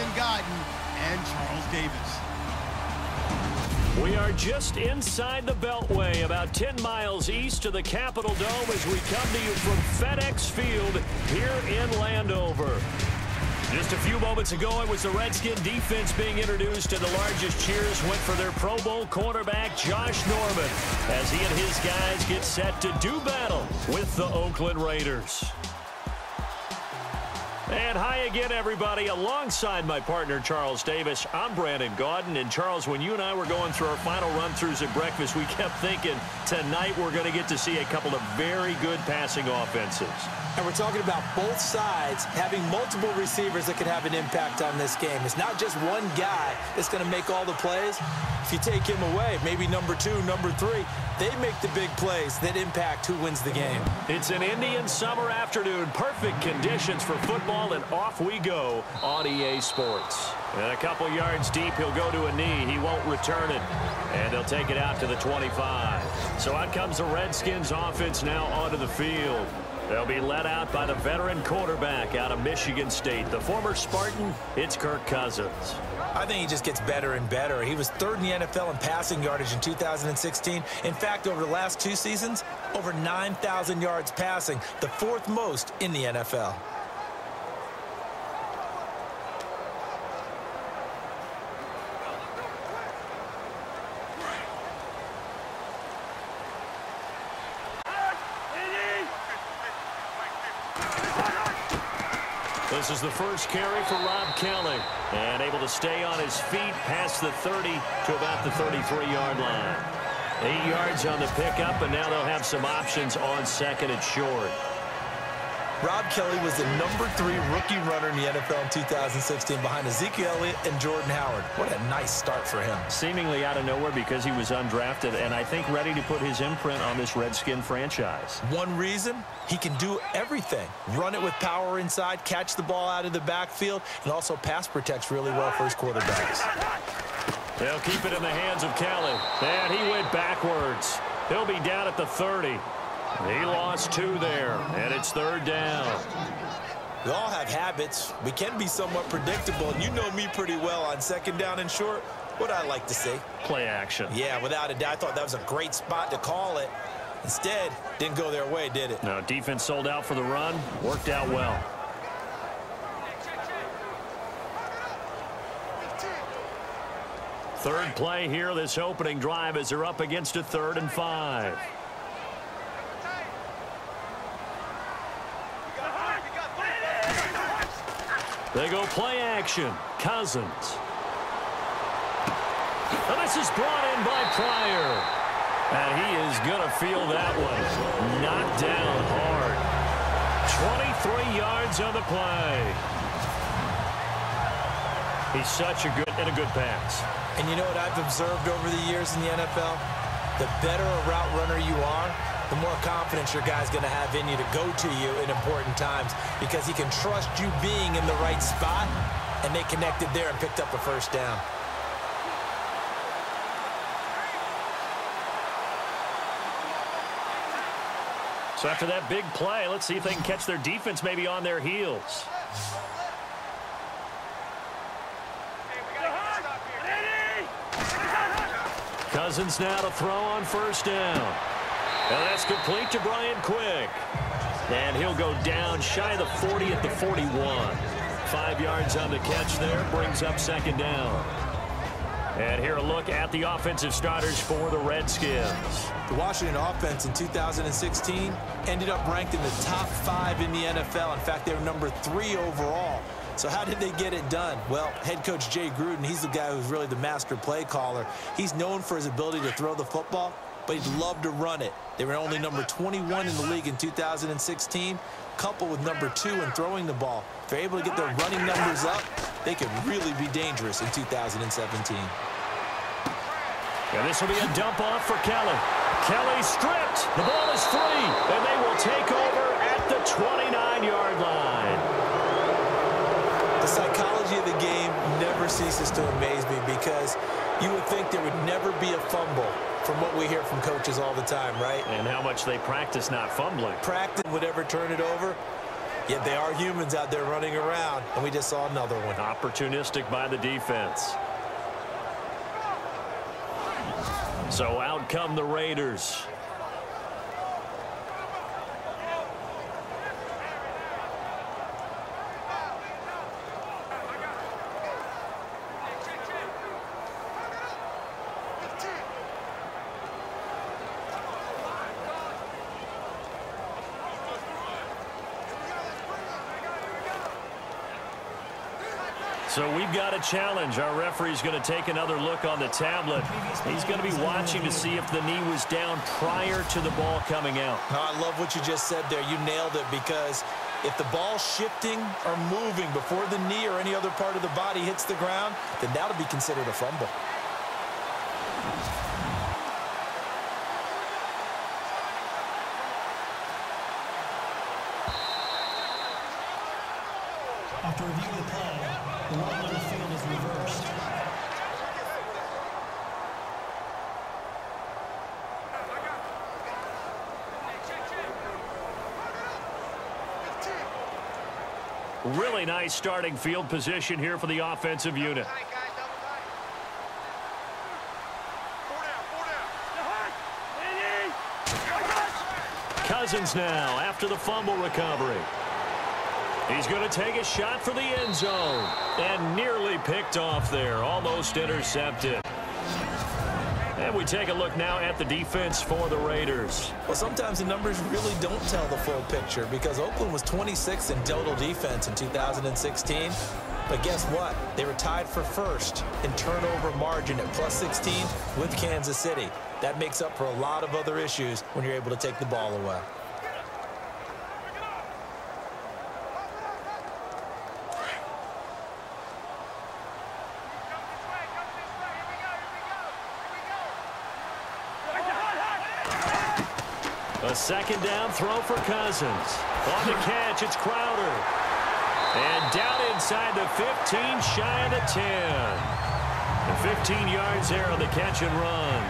Brandon Gaudin and Charles Davis. We are just inside the Beltway, about 10 miles east of the Capitol Dome as we come to you from FedEx Field here in Landover. Just a few moments ago, it was the Redskin defense being introduced, and the largest cheers went for their Pro Bowl cornerback, Josh Norman, as he and his guys get set to do battle with the Oakland Raiders. And hi again, everybody. Alongside my partner, Charles Davis, I'm Brandon Gaudin. And, Charles, when you and I were going through our final run-throughs at breakfast, we kept thinking tonight we're going to get to see a couple of very good passing offenses. And we're talking about both sides having multiple receivers that could have an impact on this game. It's not just one guy that's going to make all the plays. If you take him away, maybe number 2, number 3, they make the big plays that impact who wins the game. It's an Indian summer afternoon. Perfect conditions for football, and off we go on EA Sports. And a couple yards deep, he'll go to a knee. He won't return it, and they'll take it out to the 25. So out comes the Redskins offense now onto the field. They'll be led out by the veteran quarterback out of Michigan State. The former Spartan, it's Kirk Cousins. I think he just gets better and better. He was 3rd in the NFL in passing yardage in 2016. In fact, over the last 2 seasons, over 9,000 yards passing, the 4th most in the NFL. This is the first carry for Rob Kelly, and able to stay on his feet past the 30 to about the 33-yard line. 8 yards on the pickup, and now they'll have some options on second and short. Rob Kelly was the number 3 rookie runner in the NFL in 2016 behind Ezekiel Elliott and Jordan Howard. What a nice start for him. Seemingly out of nowhere because he was undrafted, and I think ready to put his imprint on this Redskin franchise. One reason, he can do everything. Run it with power inside, catch the ball out of the backfield, and also pass protects really well for his quarterbacks. They'll keep it in the hands of Kelly, and he went backwards. He'll be down at the 30. He lost 2 there, and it's 3rd down. We all have habits. We can be somewhat predictable, and you know me pretty well on 2nd down and short. What I like to see. Play action. Yeah, without a doubt. I thought that was a great spot to call it. Instead, didn't go their way, did it? No, defense sold out for the run. Worked out well. Third play here, this opening drive, as they're up against a 3rd and 5. They go play action. Cousins. And this is brought in by Pryor. And he is going to feel that one. Knocked down hard. 23 yards on the play. He's such a good pass. And you know what I've observed over the years in the NFL? The better a route runner you are, the more confidence your guy's going to have in you to go to you in important times because he can trust you being in the right spot, and they connected there and picked up a 1st down. So after that big play, let's see if they can catch their defense maybe on their heels. Cousins now to throw on 1st down. And that's complete to Brian Quick. And he'll go down shy of the 40 at the 41. 5 yards on the catch there, brings up 2nd down. And here a look at the offensive starters for the Redskins. The Washington offense in 2016 ended up ranked in the top 5 in the NFL. In fact, they were number 3 overall. So how did they get it done? Well, head coach Jay Gruden, he's the guy who's really the master play caller. He's known for his ability to throw the football, but he'd love to run it. They were only number 21 in the league in 2016, coupled with number 2 in throwing the ball. If they're able to get their running numbers up, they could really be dangerous in 2017. And this will be a dump off for Kelly. Kelly stripped. The ball is free, and they will take over at the 29-yard line. The psychology of the game never ceases to amaze me because you would think there would never be a fumble from what we hear from coaches all the time, right? And how much they practice not fumbling. Practice would ever turn it over. Yet they are humans out there running around, and we just saw another one. Opportunistic by the defense. So out come the Raiders. So we've got a challenge. Our referee's going to take another look on the tablet. He's going to be watching to see if the knee was down prior to the ball coming out. I love what you just said there. You nailed it, because if the ball's shifting or moving before the knee or any other part of the body hits the ground, then that'll be considered a fumble. After reviewing the play, the line on the field is reversed. Really nice starting field position here for the offensive unit. Cousins now after the fumble recovery. He's going to take a shot for the end zone. And nearly picked off there. Almost intercepted. And we take a look now at the defense for the Raiders. Well, sometimes the numbers really don't tell the full picture, because Oakland was 26th in total defense in 2016. But guess what? They were tied for first in turnover margin at +16 with Kansas City. That makes up for a lot of other issues when you're able to take the ball away. A second down throw for Cousins. On the catch, it's Crowder. And down inside the 15, shy of the 10. And 15 yards there on the catch and run.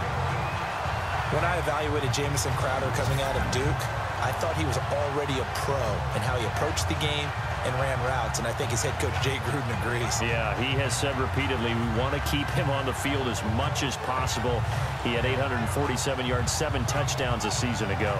When I evaluated Jamison Crowder coming out of Duke, I thought he was already a pro in how he approached the game and ran routes, and I think his head coach Jay Gruden agrees. Yeah, he has said repeatedly we want to keep him on the field as much as possible. He had 847 yards, 7 touchdowns a season ago.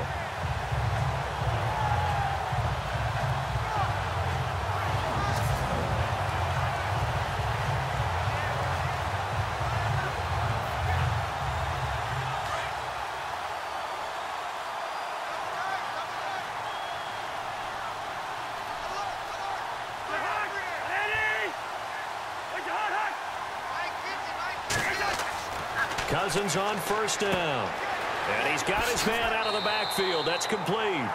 Cousins on first down. And he's got his man out of the backfield. That's complete.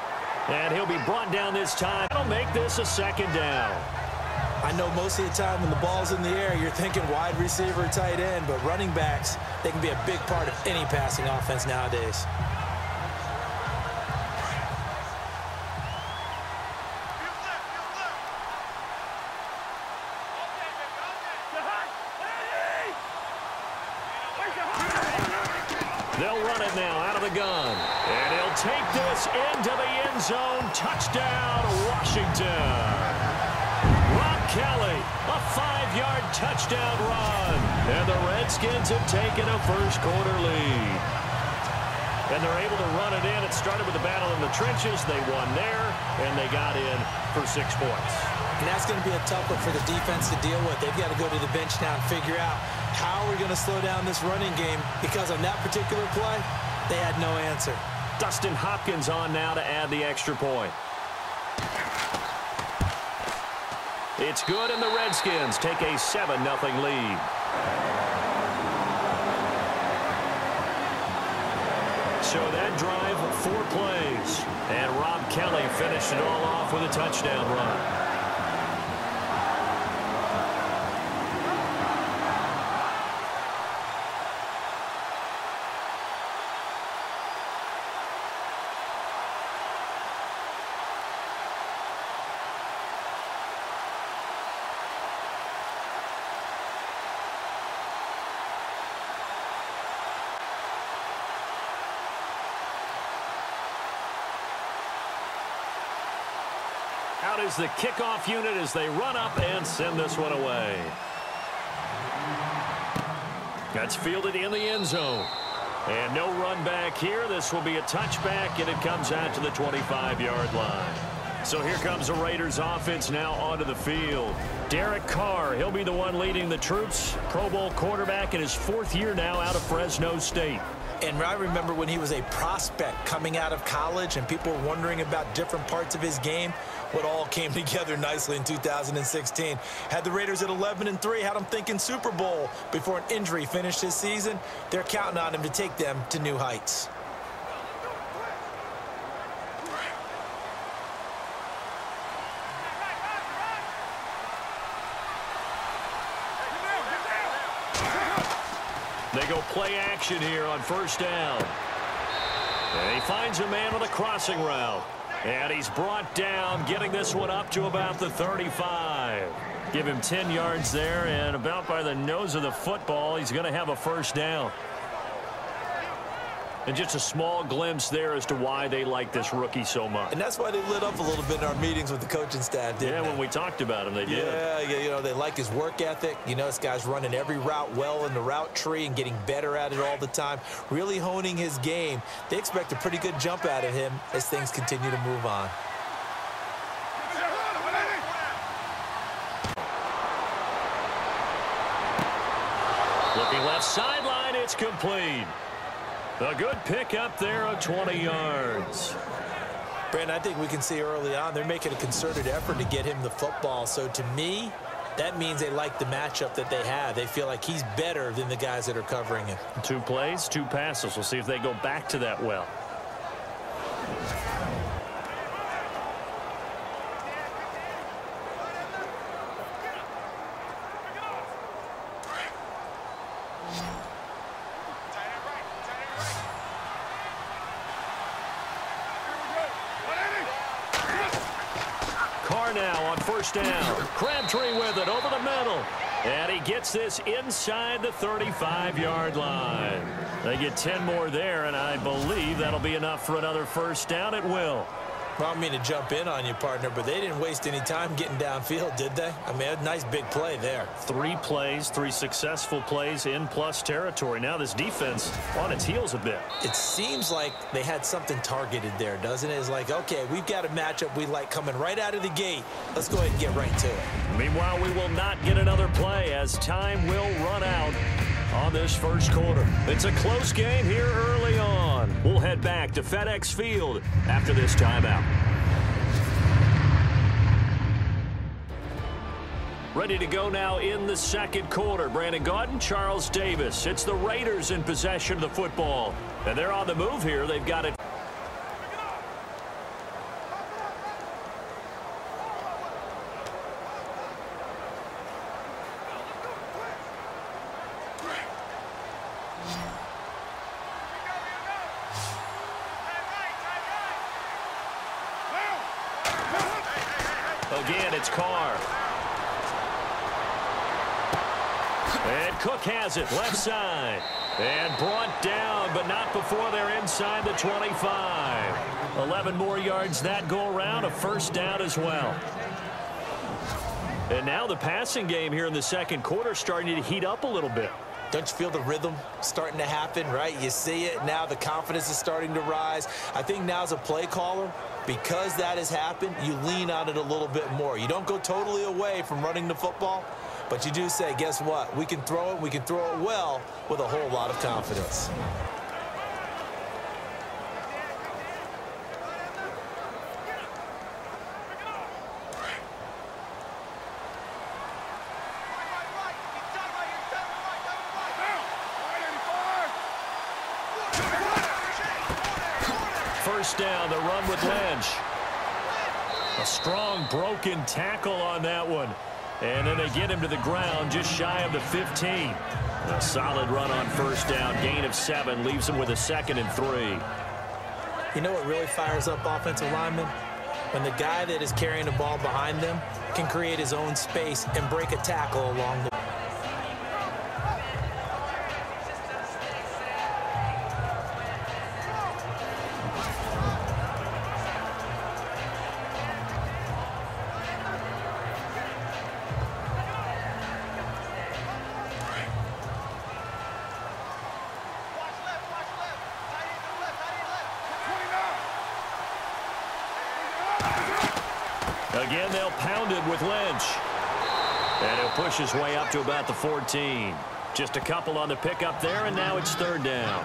And he'll be brought down this time. That'll make this a second down. I know most of the time when the ball's in the air, you're thinking wide receiver, tight end, but running backs, they can be a big part of any passing offense nowadays. They'll run it now out of the gun. And he'll take this into the end zone. Touchdown, Washington. Rob Kelly, a 5-yard touchdown run. And the Redskins have taken a first-quarter lead. And they're able to run it in. It started with a battle in the trenches. They won there, and they got in for 6 points. And that's going to be a tough one for the defense to deal with. They've got to go to the bench now and figure out how we're going to slow down this running game, because on that particular play, they had no answer. Dustin Hopkins on now to add the extra point. It's good, and the Redskins take a 7-0 lead. So that drive, 4 plays. And Rob Kelly finished it all off with a touchdown run. Out is the kickoff unit as they run up and send this one away. That's fielded in the end zone. And no run back here. This will be a touchback, and it comes out to the 25-yard line. So here comes the Raiders offense now onto the field. Derek Carr, he'll be the one leading the troops. Pro Bowl quarterback in his 4th year now out of Fresno State. And I remember when he was a prospect coming out of college and people were wondering about different parts of his game. What all came together nicely in 2016. Had the Raiders at 11-3, had them thinking Super Bowl before an injury finished his season. They're counting on him to take them to new heights. They go play action here on first down. And he finds a man on the crossing route. And he's brought down, getting this one up to about the 35. Give him 10 yards there, and about by the nose of the football, he's going to have a first down. And just a small glimpse there as to why they like this rookie so much. And that's why they lit up a little bit in our meetings with the coaching staff, didn't they? When we talked about him, they did. Yeah, you know, they like his work ethic. You know, this guy's running every route well in the route tree and getting better at it all the time, really honing his game. They expect a pretty good jump out of him as things continue to move on. Looking left sideline, it's complete. A good pick up there of 20 yards. Brandon, I think we can see early on they're making a concerted effort to get him the football. So to me, that means they like the matchup that they have. They feel like he's better than the guys that are covering him. 2 plays, 2 passes. We'll see if they go back to that well. Down. Crabtree with it over the middle. And he gets this inside the 35-yard line. They get 10 more there, and I believe that'll be enough for another first down. It will. Well, I don't mean to jump in on you, partner, but they didn't waste any time getting downfield, did they? I mean, a nice big play there. 3 plays, 3 successful plays in plus territory. Now this defense on its heels a bit. It seems like they had something targeted there, doesn't it? It's like, okay, we've got a matchup we like coming right out of the gate. Let's go ahead and get right to it. Meanwhile, we will not get another play as time will run out on this first quarter. It's a close game here early on. We'll head back to FedEx Field after this timeout. Ready to go now in the second quarter. Brandon Gaudin, Charles Davis. It's the Raiders in possession of the football. And they're on the move here. They've got it. Again, it's Carr. And Cook has it, left side. And brought down, but not before they're inside the 25. 11 more yards that go around, a first down as well. And now the passing game here in the second quarter starting to heat up a little bit. Don't you feel the rhythm starting to happen, right? You see it now. The confidence is starting to rise. I think now as a play caller, because that has happened, you lean on it a little bit more. You don't go totally away from running the football, but you do say, guess what? We can throw it. We can throw it well with a whole lot of confidence. First down, the run with Lynch. A strong broken tackle on that one. And then they get him to the ground just shy of the 15. A solid run on first down. Gain of 7 leaves him with a 2nd and 3. You know what really fires up offensive linemen? When the guy that is carrying the ball behind them can create his own space and break a tackle along the way. Again, they'll pound it with Lynch. And he'll push his way up to about the 14. Just a couple on the pickup there, and now it's third down.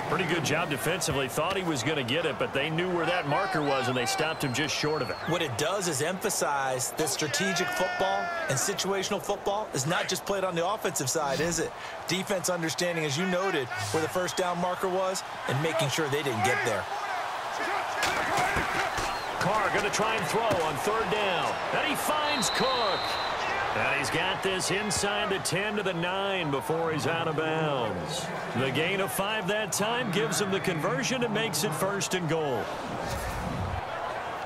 Pretty good job defensively. Thought he was going to get it, but they knew where that marker was, and they stopped him just short of it. What it does is emphasize that strategic football and situational football is not just played on the offensive side, is it? Defense understanding, as you noted, where the first down marker was and making sure they didn't get there. Carr going to try and throw on third down. And he finds Cook. And he's got this inside the 10 to the 9 before he's out of bounds. The gain of 5 that time gives him the conversion and makes it first and goal.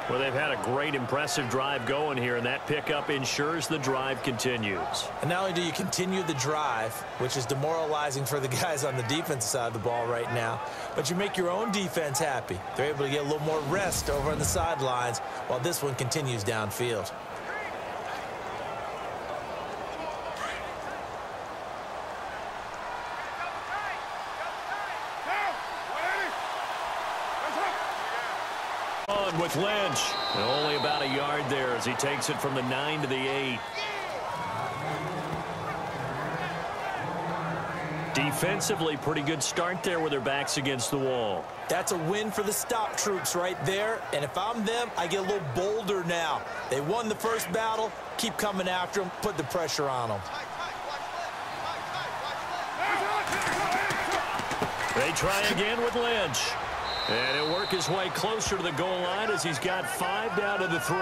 Well, they've had a great, impressive drive going here, and that pickup ensures the drive continues. And not only do you continue the drive, which is demoralizing for the guys on the defensive side of the ball right now, but you make your own defense happy. They're able to get a little more rest over on the sidelines while this one continues downfield. With Lynch, and only about a yard there as he takes it from the 9 to the 8. Defensively, pretty good start there with their backs against the wall. That's a win for the stop troops right there, and if I'm them, I get a little bolder now. They won the first battle, keep coming after them, put the pressure on them. They try again with Lynch. And he'll work his way closer to the goal line as he's got 5 down to the 3.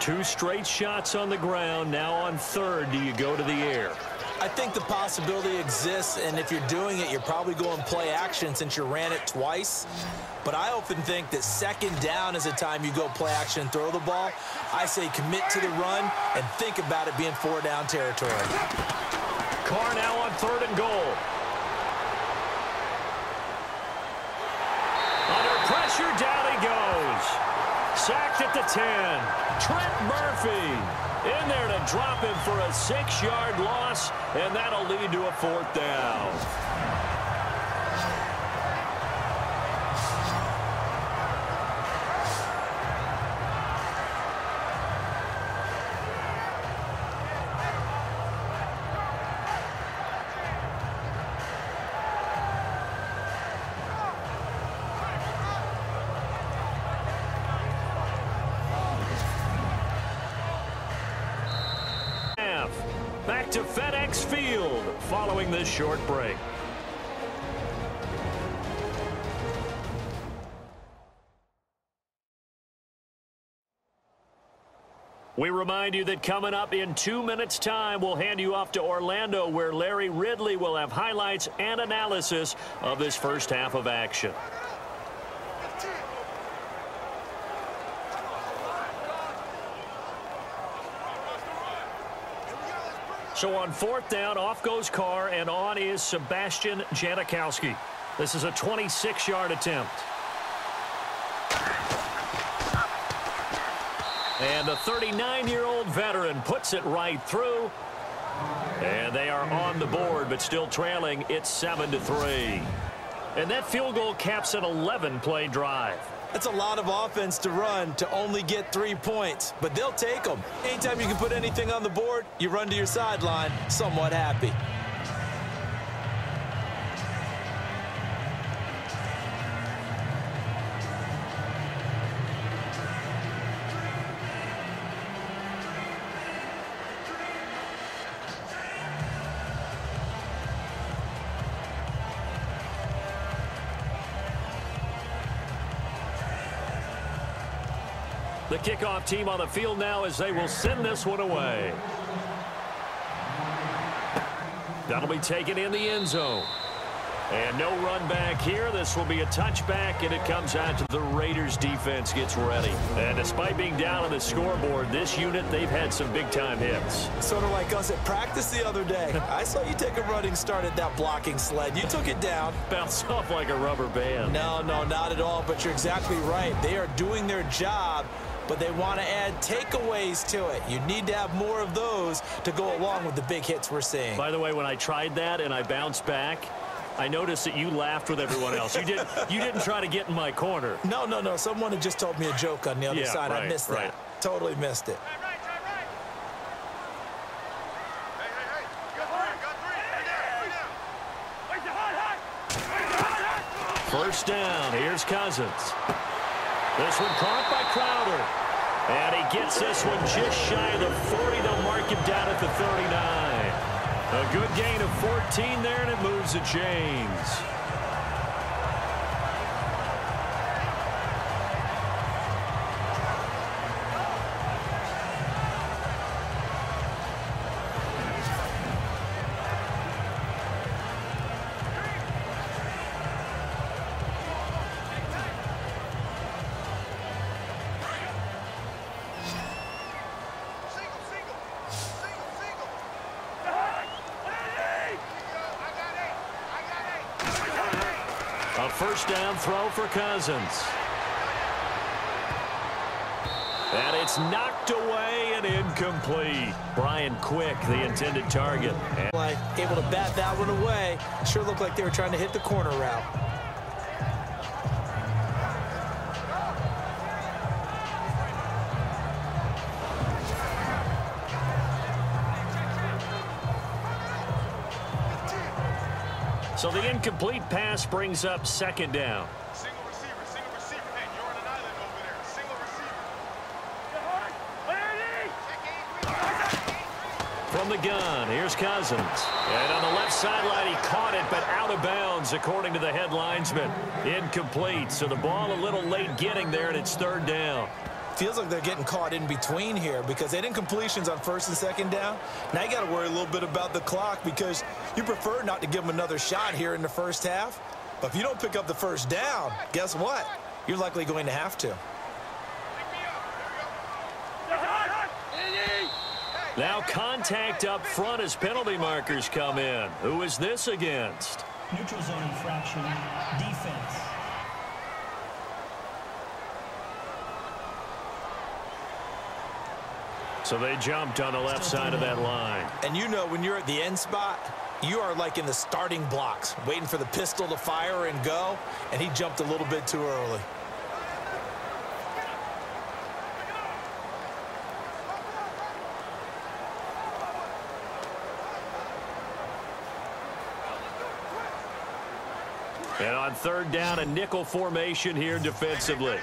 2 straight shots on the ground. Now on third, do you go to the air? I think the possibility exists, and if you're doing it, you're probably going play action since you ran it twice. But I often think that second down is the time you go play action and throw the ball. I say commit to the run and think about it being 4-down territory. Carr now on third and goal. Pressure, down he goes. Sacked at the 10. Trent Murphy in there to drop him for a 6-yard loss, and that'll lead to a 4th down. Back to FedEx Field following this short break. We remind you that coming up in 2 minutes' time, we'll hand you off to Orlando, where Larry Ridley will have highlights and analysis of this first half of action. So on 4th down, off goes Carr, and on is Sebastian Janikowski. This is a 26-yard attempt. And the 39-year-old veteran puts it right through. And they are on the board, but still trailing. It's 7-3. And that field goal caps an 11-play drive. That's a lot of offense to run to only get 3 points, but they'll take them. Anytime you can put anything on the board, you run to your sideline somewhat happy. The kickoff team on the field now as they will send this one away. That'll be taken in the end zone. And no run back here. This will be a touchback, and it comes out to the Raiders defense gets ready. And despite being down on the scoreboard, this unit, they've had some big-time hits. Sort of like us at practice the other day. I saw you take a running start at that blocking sled. You took it down. Bounced off like a rubber band. No, not at all, but you're exactly right. They are doing their job, but they want to add takeaways to it. You need to have more of those to go along with the big hits we're seeing. By the way, when I tried that and I bounced back, I noticed that you laughed with everyone else. You didn't try to get in my corner. No. Someone had just told me a joke on the other side. Right, I missed that. Totally missed it. First down. Here's Cousins. This one caught by Crowder. And he gets this one just shy of the 40. They'll mark him down at the 39. A good gain of 14 there, and it moves the chains. A first down throw for Cousins. And it's knocked away and incomplete. Brian Quick, the intended target. Like, able to bat that one away. Sure looked like they were trying to hit the corner route. So the incomplete pass brings up second down. Single receiver. Hey, you're on an island over there. Single receiver. From the gun, here's Cousins. And on the left sideline, he caught it, but out of bounds, according to the head linesman. Incomplete, so the ball a little late getting there, and it's third down. Feels like they're getting caught in between here because they had incompletions on first and second down. Now you got to worry a little bit about the clock because you prefer not to give them another shot here in the first half. But if you don't pick up the first down, guess what? You're likely going to have to. Now contact up front as penalty markers come in. Who is this against? Neutral zone infraction, defense. So they jumped on the left side of that line. And you know when you're at the end spot, you are like in the starting blocks, waiting for the pistol to fire and go, and he jumped a little bit too early. And on third down, a nickel formation here defensively.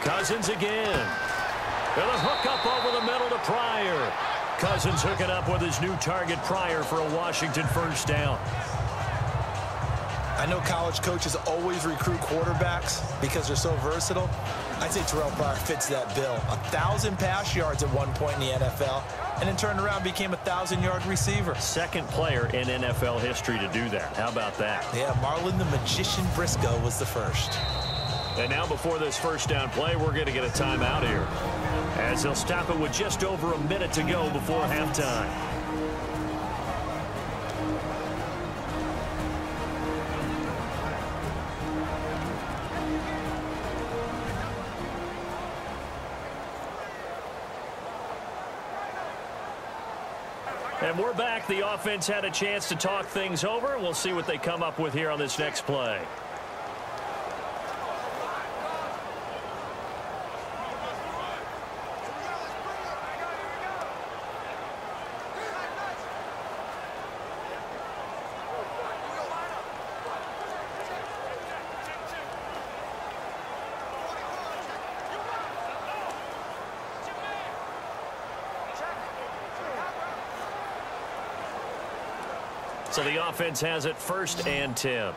Cousins again. And a hook up over the middle to Pryor. Cousins hooking up with his new target, Pryor, for a Washington first down. I know college coaches always recruit quarterbacks because they're so versatile. I'd say Terrell Pryor fits that bill. 1,000 pass yards at one point in the NFL, and then turned around and became a 1,000-yard receiver. Second player in NFL history to do that. How about that? Yeah, Marlon the Magician Briscoe was the first. And now before this first down play, we're going to get a timeout here, as they'll stop it with just over a minute to go before halftime. And we're back. The offense had a chance to talk things over. We'll see what they come up with here on this next play. So the offense has it first and 10.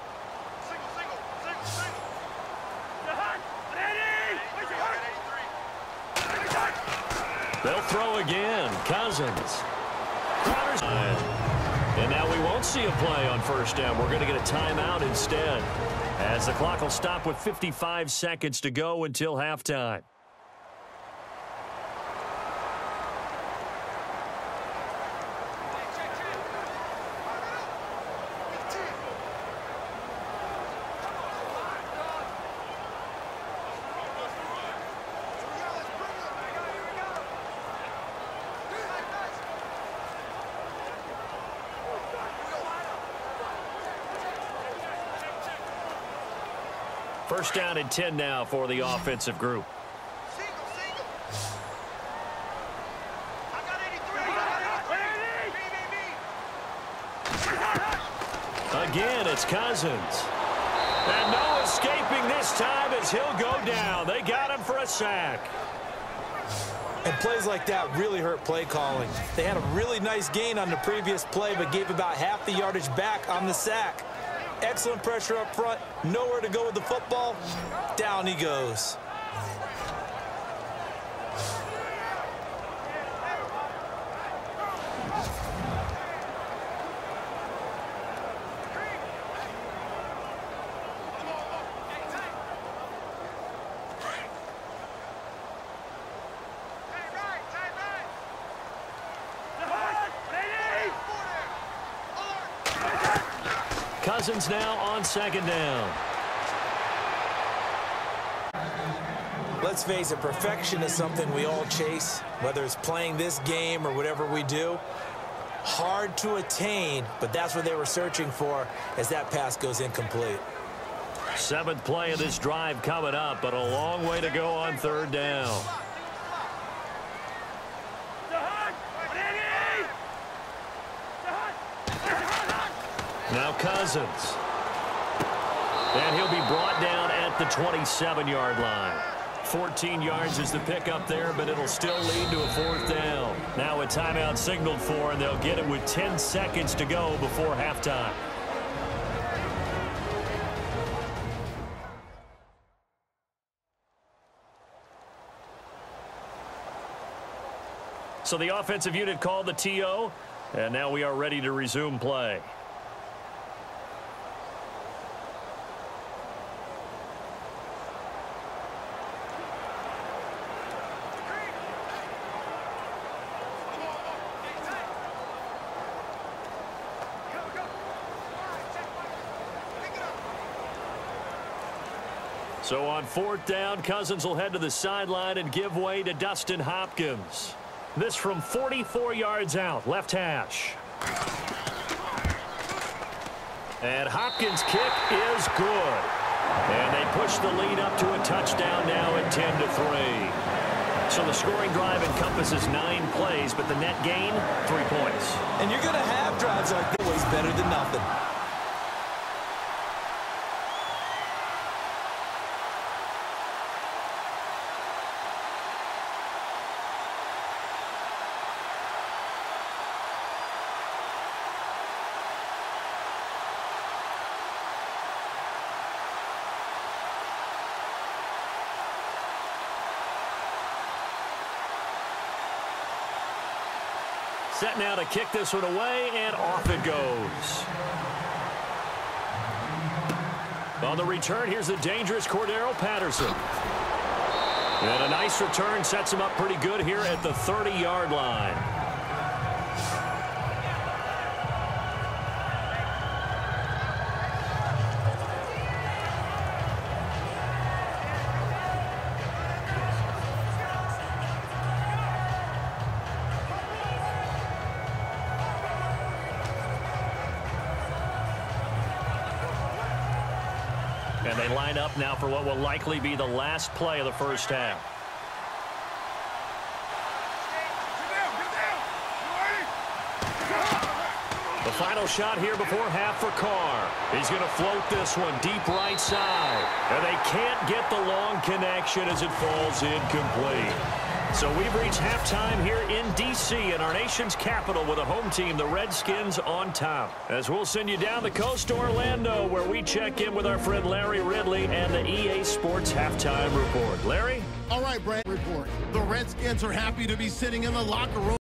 They'll throw again. Cousins. And now we won't see a play on first down. We're going to get a timeout instead, as the clock will stop with 55 seconds to go until halftime. First down and 10 now for the offensive group. Again, it's Cousins. And no escaping this time as he'll go down. They got him for a sack. And plays like that really hurt play calling. They had a really nice gain on the previous play, but gave about half the yardage back on the sack. Excellent pressure up front. Nowhere to go with the football. Down he goes. Cousins now on second down. Let's face it, perfection is something we all chase, whether it's playing this game or whatever we do. Hard to attain, but that's what they were searching for as that pass goes incomplete. 7th play of this drive coming up, but a long way to go on third down. Now Cousins. And he'll be brought down at the 27-yard line. 14 yards is the pickup there, but it'll still lead to a 4th down. Now a timeout signaled for, and they'll get it with 10 seconds to go before halftime. So the offensive unit called the TO, and now we are ready to resume play. So on 4th down, Cousins will head to the sideline and give way to Dustin Hopkins. This from 44 yards out, left hash. And Hopkins' kick is good. And they push the lead up to a touchdown now at 10-3. So the scoring drive encompasses 9 plays, but the net gain, 3 points. And you're going to have drives like that. Always better than nothing. Set now to kick this one away, and off it goes. On the return, here's the dangerous Cordero Patterson. And a nice return sets him up pretty good here at the 30-yard line. And they line up now for what will likely be the last play of the first half. The final shot here before half for Carr. He's going to float this one deep right side. And they can't get the long connection as it falls incomplete. So we've reached halftime here in D.C. in our nation's capital with a home team, the Redskins, on top. As we'll send you down the coast to Orlando, where we check in with our friend Larry Ridley and the EA Sports Halftime Report. Larry? All right, Brad. Report. The Redskins are happy to be sitting in the locker room.